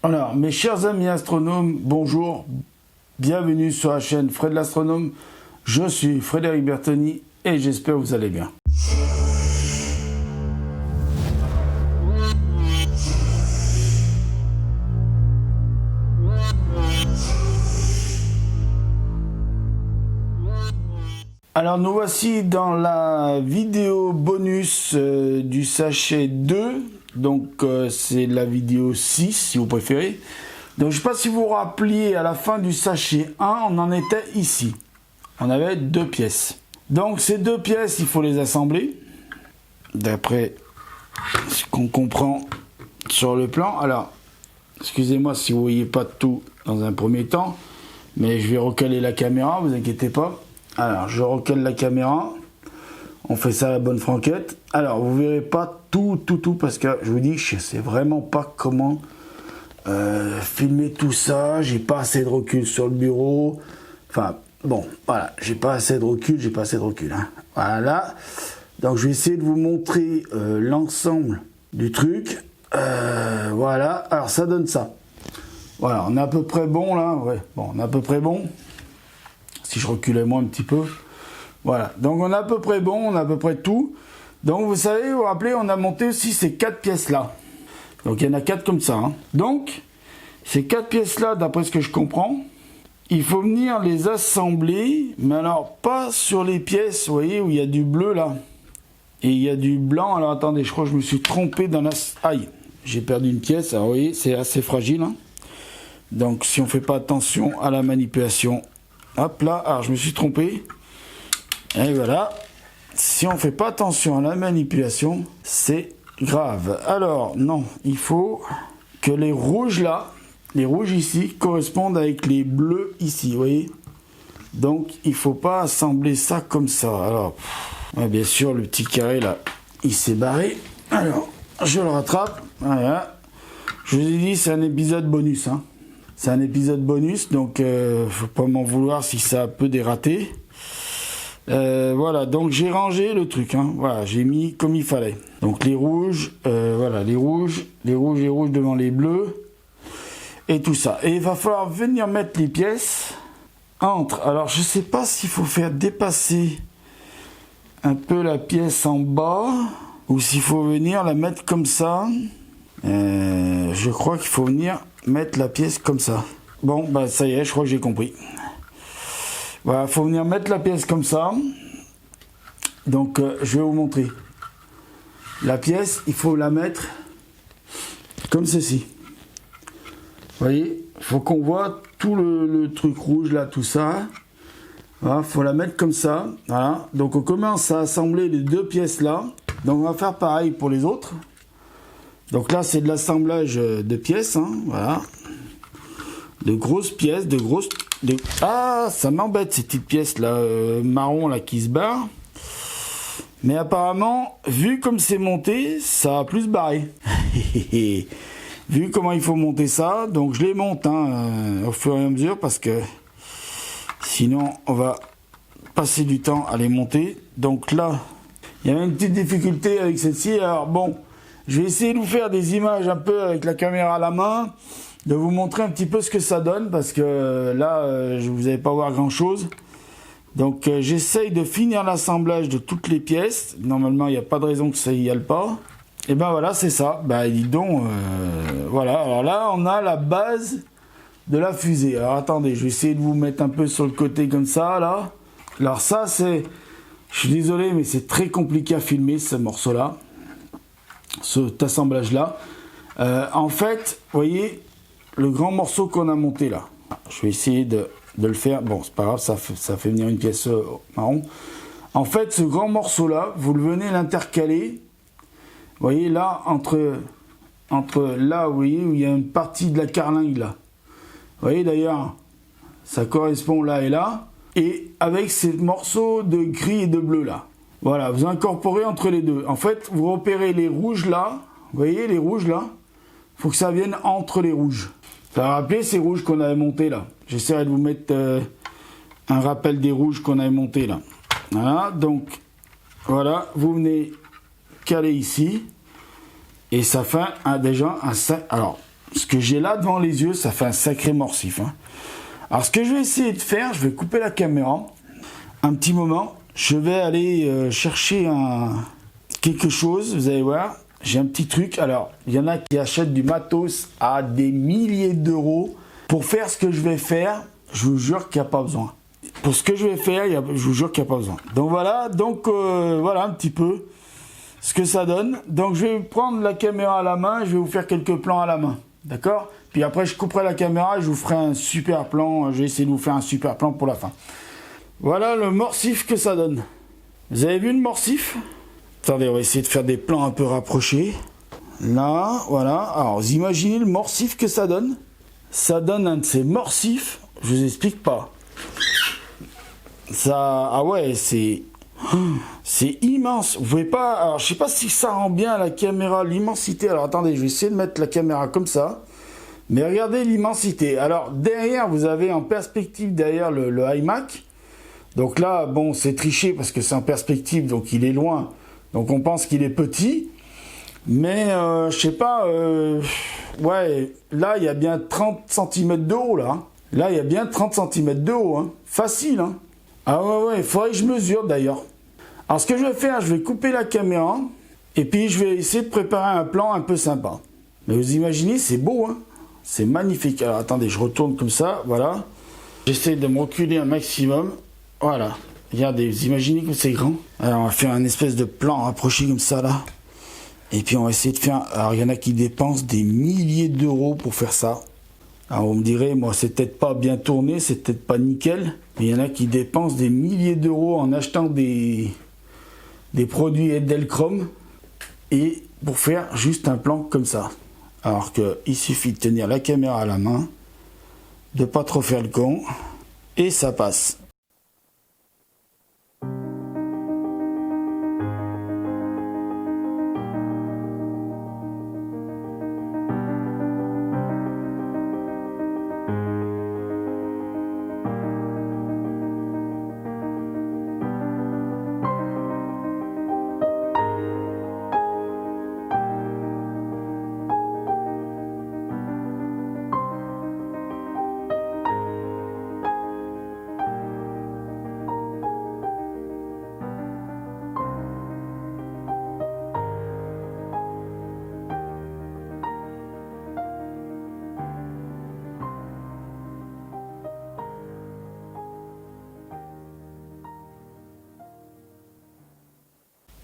Alors, mes chers amis astronomes, bonjour, bienvenue sur la chaîne Fred l'Astronome. Je suis Frédéric Bertoni et j'espère que vous allez bien. Alors nous voici dans la vidéo bonus du sachet 2, donc c'est la vidéo 6 si vous préférez. Donc je ne sais pas si vous vous rappeliez, à la fin du sachet 1, on en était ici. On avait 2 pièces. Donc ces 2 pièces, il faut les assembler, d'après ce qu'on comprend sur le plan. Alors, excusez-moi si vous ne voyez pas tout dans un premier temps, mais je vais recaler la caméra, vous inquiétez pas. Alors, je recale la caméra. On fait ça à la bonne franquette. Alors, vous verrez pas tout, parce que je vous dis, je sais vraiment pas comment filmer tout ça. J'ai pas assez de recul sur le bureau. Enfin, bon, voilà, j'ai pas assez de recul, hein. Voilà. Donc, je vais essayer de vous montrer l'ensemble du truc. Voilà. Alors, ça donne ça. Voilà, on est à peu près bon là. Ouais, bon, on est à peu près bon. Si je reculais moi un petit peu. Voilà, donc on est à peu près bon, on a à peu près tout. Donc vous savez, vous vous rappelez, on a monté aussi ces 4 pièces-là. Donc il y en a 4 comme ça. Hein. Donc, ces 4 pièces-là, d'après ce que je comprends, il faut venir les assembler, mais alors pas sur les pièces, vous voyez, où il y a du bleu là. Et il y a du blanc. Alors attendez, je crois que je me suis trompé dans la... Aïe, j'ai perdu une pièce, alors vous voyez, c'est assez fragile. Hein. Donc si on ne fait pas attention à la manipulation... Hop là, alors je me suis trompé. Et voilà. Si on ne fait pas attention à la manipulation, c'est grave. Alors, non, il faut que les rouges là, les rouges ici, correspondent avec les bleus ici, vous voyez. Donc, il ne faut pas assembler ça comme ça. Alors, bien sûr, le petit carré là, il s'est barré. Alors, je le rattrape. Voilà. Je vous ai dit, c'est un épisode bonus, hein. C'est un épisode bonus, donc faut pas m'en vouloir si ça a un peu dératé. Voilà, donc j'ai rangé le truc, hein. Voilà, j'ai mis comme il fallait. Donc les rouges, voilà, les rouges devant les bleus, et tout ça. Et il va falloir venir mettre les pièces entre. Alors je sais pas s'il faut faire dépasser un peu la pièce en bas, ou s'il faut venir la mettre comme ça. Je crois qu'il faut venir mettre la pièce comme ça. Bon, bah ça y est, je crois que j'ai compris. Voilà, faut venir mettre la pièce comme ça. Donc, je vais vous montrer. La pièce, il faut la mettre comme ceci. Vous voyez, il faut qu'on voit tout le truc rouge là, tout ça. Voilà, faut la mettre comme ça. Voilà, donc on commence à assembler les 2 pièces là. Donc on va faire pareil pour les autres. Donc là, c'est de l'assemblage de pièces, hein, voilà. De grosses pièces, Ah, ça m'embête ces petites pièces là, marron là qui se barrent. Mais apparemment, vu comme c'est monté, ça va plus se barrer. Vu comment il faut monter ça, donc je les monte hein, au fur et à mesure parce que sinon on va passer du temps à les monter. Donc là, il y a une petite difficulté avec celle-ci. Alors bon, je vais essayer de vous faire des images un peu avec la caméra à la main, de vous montrer un petit peu ce que ça donne, parce que là, vous n'allez pas voir grand-chose. Donc, j'essaye de finir l'assemblage de toutes les pièces. Normalement, il n'y a pas de raison que ça y aille pas. Et ben voilà, c'est ça. Ben dis donc, voilà. Alors là, on a la base de la fusée. Alors attendez, je vais essayer de vous mettre un peu sur le côté comme ça, là. Alors ça, c'est... Je suis désolé, mais c'est très compliqué à filmer, ce morceau-là. Cet assemblage-là. En fait, vous voyez, le grand morceau qu'on a monté là. Je vais essayer de le faire. Bon, c'est pas grave, ça fait venir une pièce marron. En fait, ce grand morceau-là, vous le venez l'intercaler. Vous voyez, là, entre là, vous voyez, où il y a une partie de la carlingue là. Vous voyez, d'ailleurs, ça correspond là et là. Et avec ces morceaux de gris et de bleu là. Voilà, vous incorporez entre les deux. En fait, vous repérez les rouges là. Vous voyez les rouges là? Il faut que ça vienne entre les rouges. Ça va rappeler ces rouges qu'on avait montés là. J'essaierai de vous mettre un rappel des rouges qu'on avait montés là. Voilà, donc voilà, vous venez caler ici. Et ça fait déjà un 5. Alors, ce que j'ai là devant les yeux, ça fait un sacré morcif. Hein. Alors ce que je vais essayer de faire, je vais couper la caméra un petit moment. Je vais aller chercher quelque chose, vous allez voir. J'ai un petit truc. Alors, il y en a qui achètent du matos à des milliers d'euros pour faire ce que je vais faire. Je vous jure qu'il n'y a pas besoin. Pour ce que je vais faire, je vous jure qu'il n'y a pas besoin. Donc voilà, voilà un petit peu ce que ça donne. Donc je vais prendre la caméra à la main, je vais vous faire quelques plans à la main. D'accord? Puis après, je couperai la caméra et je vous ferai un super plan. Je vais essayer de vous faire un super plan pour la fin. Voilà le morcif que ça donne. Vous avez vu le morcif? Attendez, on va essayer de faire des plans un peu rapprochés. Là, voilà. Alors, vous imaginez le morcif que ça donne? Ça donne un de ces morcifs, je vous explique pas. Ça, ah ouais, c'est immense. Vous pouvez pas, alors je sais pas si ça rend bien à la caméra l'immensité. Alors attendez, je vais essayer de mettre la caméra comme ça. Mais regardez l'immensité. Alors derrière, vous avez en perspective derrière le iMac. Donc là, bon, c'est triché parce que c'est en perspective, donc il est loin. Donc on pense qu'il est petit, mais je sais pas, ouais, là il y a bien 30 cm de haut là. Hein. Là il y a bien 30 cm de haut, hein. Facile. Hein. Ah ouais, il faudrait que je mesure d'ailleurs. Alors ce que je vais faire, je vais couper la caméra et puis je vais essayer de préparer un plan un peu sympa. Mais vous imaginez, c'est beau, hein. C'est magnifique. Alors attendez, je retourne comme ça, voilà. J'essaie de me reculer un maximum, voilà. Regardez, vous imaginez que c'est grand. Alors on va faire un espèce de plan rapproché comme ça là. Et puis on va essayer de faire... Alors il y en a qui dépensent des milliers d'euros pour faire ça. Alors vous me direz, moi c'est peut-être pas bien tourné, c'est peut-être pas nickel. Mais il y en a qui dépensent des milliers d'euros en achetant des produits Edelcrom. Et pour faire juste un plan comme ça. Alors qu'il suffit de tenir la caméra à la main. De pas trop faire le con. Et ça passe.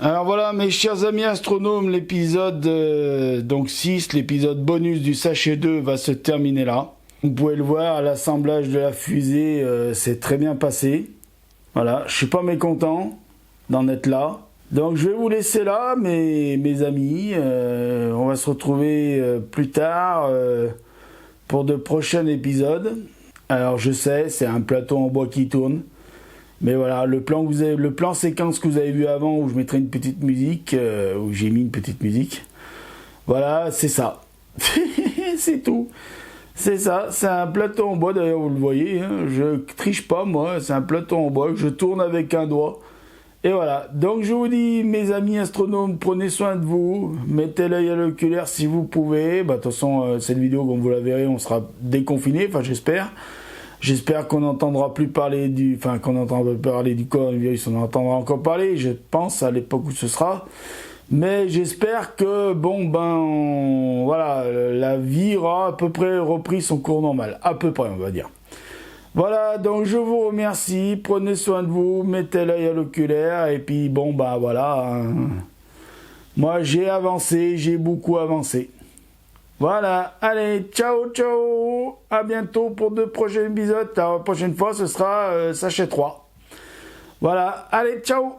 Alors voilà mes chers amis astronomes, l'épisode donc 6, l'épisode bonus du sachet 2 va se terminer là. Vous pouvez le voir, l'assemblage de la fusée s'est très bien passé. Voilà, je suis pas mécontent d'en être là. Donc je vais vous laisser là mes amis, on va se retrouver plus tard pour de prochains épisodes. Alors je sais, c'est un plateau en bois qui tourne. Mais voilà, le plan séquence que vous avez vu avant, où je mettrai une petite musique, où j'ai mis une petite musique. Voilà, c'est ça. C'est tout. C'est ça, c'est un plateau en bois, d'ailleurs vous le voyez, hein, je triche pas moi, c'est un plateau en bois que je tourne avec un doigt. Et voilà, donc je vous dis mes amis astronomes, prenez soin de vous, mettez l'œil à l'oculaire si vous pouvez. Bah, de toute façon, cette vidéo, comme vous la verrez, on sera déconfiné, enfin j'espère. J'espère qu'on n'entendra plus parler qu'on n'entendra plus parler du coronavirus, on en entendra encore parler, je pense, à l'époque où ce sera. Mais j'espère que, voilà, la vie aura à peu près repris son cours normal. À peu près, on va dire. Voilà, donc je vous remercie, prenez soin de vous, mettez l'œil à l'oculaire, et puis voilà. Hein. Moi, j'ai avancé, j'ai beaucoup avancé. Voilà, allez, ciao, ciao, à bientôt pour de prochains épisodes. La prochaine fois, ce sera sachet 3. Voilà, allez, ciao.